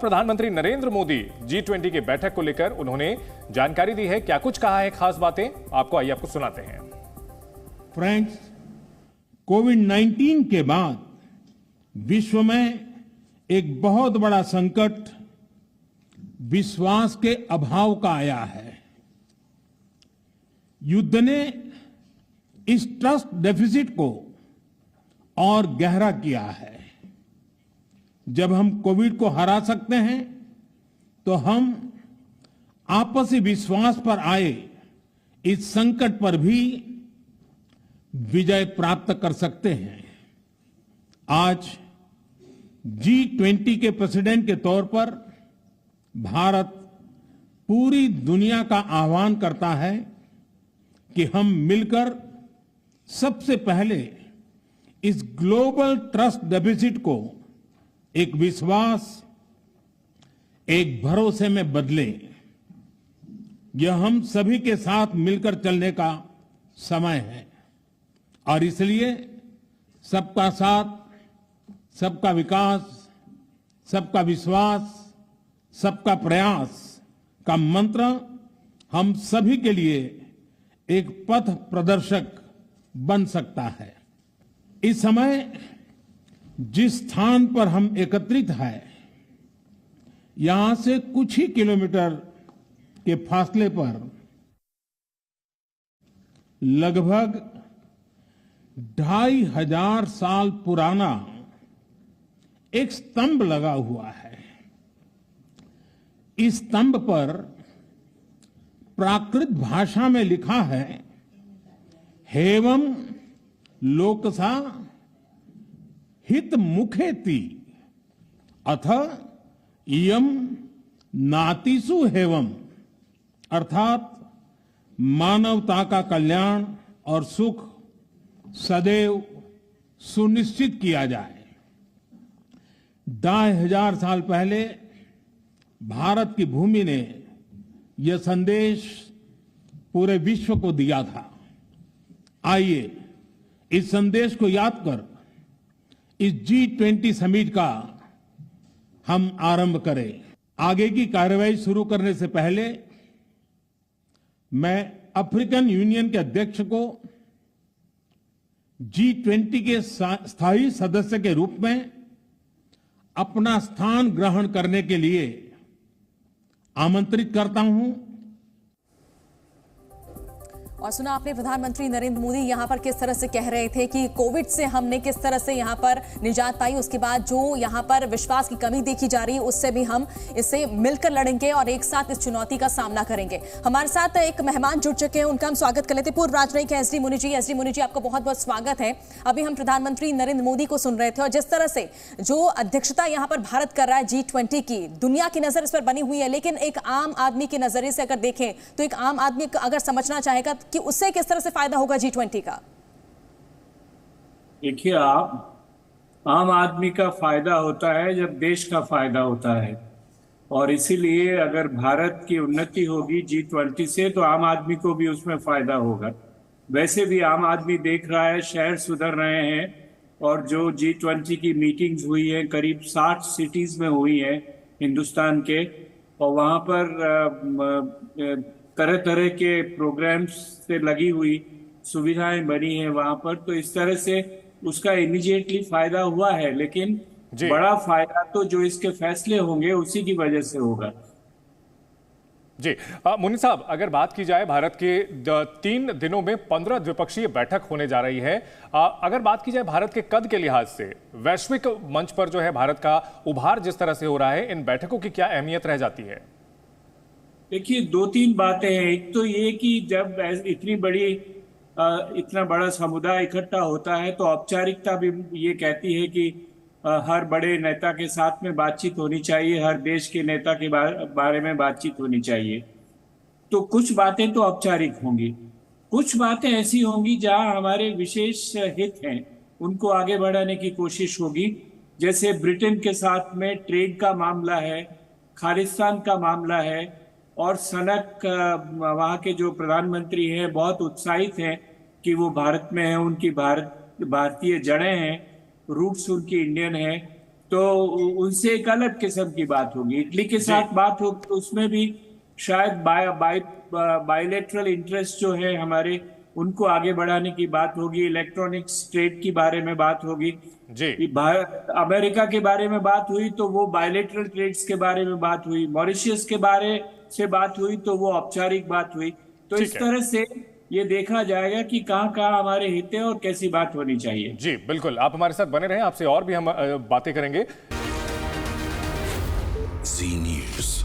प्रधानमंत्री नरेंद्र मोदी G20 की बैठक को लेकर उन्होंने जानकारी दी है। क्या कुछ कहा है, खास बातें आपको आइए आपको सुनाते हैं। फ्रेंड्स, कोविड-19 के बाद विश्व में एक बहुत बड़ा संकट विश्वास के अभाव का आया है। युद्ध ने इस ट्रस्ट डेफिसिट को और गहरा किया है। जब हम कोविड को हरा सकते हैं तो हम आपसी विश्वास पर आए इस संकट पर भी विजय प्राप्त कर सकते हैं। आज G20 के प्रेसिडेंट के तौर पर भारत पूरी दुनिया का आह्वान करता है कि हम मिलकर सबसे पहले इस ग्लोबल ट्रस्ट डेफिसिट को एक विश्वास, एक भरोसे में बदलें। यह हम सभी के साथ मिलकर चलने का समय है और इसलिए सबका साथ, सबका विकास, सबका विश्वास, सबका प्रयास का मंत्र हम सभी के लिए एक पथ प्रदर्शक बन सकता है। इस समय जिस स्थान पर हम एकत्रित हैं, यहां से कुछ ही किलोमीटर के फासले पर लगभग 2500 साल पुराना एक स्तंभ लगा हुआ है। इस स्तंभ पर प्राकृत भाषा में लिखा है, हेवम लोकसा हित मुखेति अथ इयम नातिसु हेवम, अर्थात मानवता का कल्याण और सुख सदैव सुनिश्चित किया जाए। 2500 साल पहले भारत की भूमि ने यह संदेश पूरे विश्व को दिया था। आइए इस संदेश को याद कर इस G20 समिट का हम आरंभ करें। आगे की कार्यवाही शुरू करने से पहले मैं अफ्रीकन यूनियन के अध्यक्ष को G20 के स्थायी सदस्य के रूप में अपना स्थान ग्रहण करने के लिए आमंत्रित करता हूं। और सुना आपने प्रधानमंत्री नरेंद्र मोदी यहां पर किस तरह से कह रहे थे कि कोविड से हमने किस तरह से यहां पर निजात पाई, उसके बाद जो यहां पर विश्वास की कमी देखी जा रही है उससे भी हम इससे मिलकर लड़ेंगे और एक साथ इस चुनौती का सामना करेंगे। हमारे साथ एक मेहमान जुड़ चुके हैं, उनका हम स्वागत कर लेते हैं। पूर्व राजनयिक है एसडी मुनि जी। एसडी मुनि जी, आपका बहुत बहुत स्वागत है। अभी हम प्रधानमंत्री नरेंद्र मोदी को सुन रहे थे और जिस तरह से जो अध्यक्षता यहां पर भारत कर रहा है G20 की, दुनिया की नजर इस पर बनी हुई है, लेकिन एक आम आदमी के नजरिए से अगर देखें तो एक आम आदमी अगर समझना चाहेगा कि उससे किस तरह से फायदा होगा G20 का। देखिए, आम आदमी का फायदा होता है जब देश का फायदा होता है, और इसीलिए अगर भारत की उन्नति होगी G20 से तो आम आदमी को भी उसमें फायदा होगा। वैसे भी आम आदमी देख रहा है शहर सुधर रहे हैं, और जो G20 की मीटिंग्स हुई है करीब 60 सिटीज में हुई है हिंदुस्तान के, और वहाँ पर तरह तरह के प्रोग्राम्स से लगी हुई सुविधाएं बनी है वहां पर। तो इस तरह से उसका इमीडिएटली फायदा हुआ है, लेकिन बड़ा फायदा तो जो इसके फैसले होंगे उसी की वजह से होगा। जी मुनि साहब, अगर बात की जाए भारत के 3 दिनों में 15 द्विपक्षीय बैठक होने जा रही है, अगर बात की जाए भारत के कद के लिहाज से वैश्विक मंच पर जो है भारत का उभार जिस तरह से हो रहा है, इन बैठकों की क्या अहमियत रह जाती है? देखिए, 2-3 बातें हैं। एक तो ये कि जब इतना बड़ा समुदाय इकट्ठा होता है तो औपचारिकता भी ये कहती है कि हर बड़े नेता के साथ में बातचीत होनी चाहिए, हर देश के नेता के बारे में बातचीत होनी चाहिए। तो कुछ बातें तो औपचारिक होंगी, कुछ बातें ऐसी होंगी जहां हमारे विशेष हित हैं, उनको आगे बढ़ाने की कोशिश होगी। जैसे ब्रिटेन के साथ में ट्रेड का मामला है, खालिस्तान का मामला है, और सनक वहाँ के जो प्रधानमंत्री हैं बहुत उत्साहित हैं कि वो भारत में हैं, उनकी भारतीय जड़ें हैं, रूट्स उनकी इंडियन हैं। तो उनसे एक अलग किस्म की बात होगी। इटली के साथ बात होगी तो उसमें भी शायद बायलैटरल इंटरेस्ट जो है हमारे, उनको आगे बढ़ाने की बात होगी। इलेक्ट्रॉनिक्स ट्रेड के बारे में बात होगी। जी अमेरिका के बारे में बात हुई तो वो बायलैटरल ट्रेड्स के बारे में बात हुई। मॉरिशस के बारे से बात हुई तो वो औपचारिक बात हुई। तो ठीक इस है। तरह से ये देखा जाएगा कि कहाँ कहाँ हमारे हित है और कैसी बात होनी चाहिए। जी बिल्कुल, आप हमारे साथ बने रहें, आपसे और भी हम बातें करेंगे। Zee News.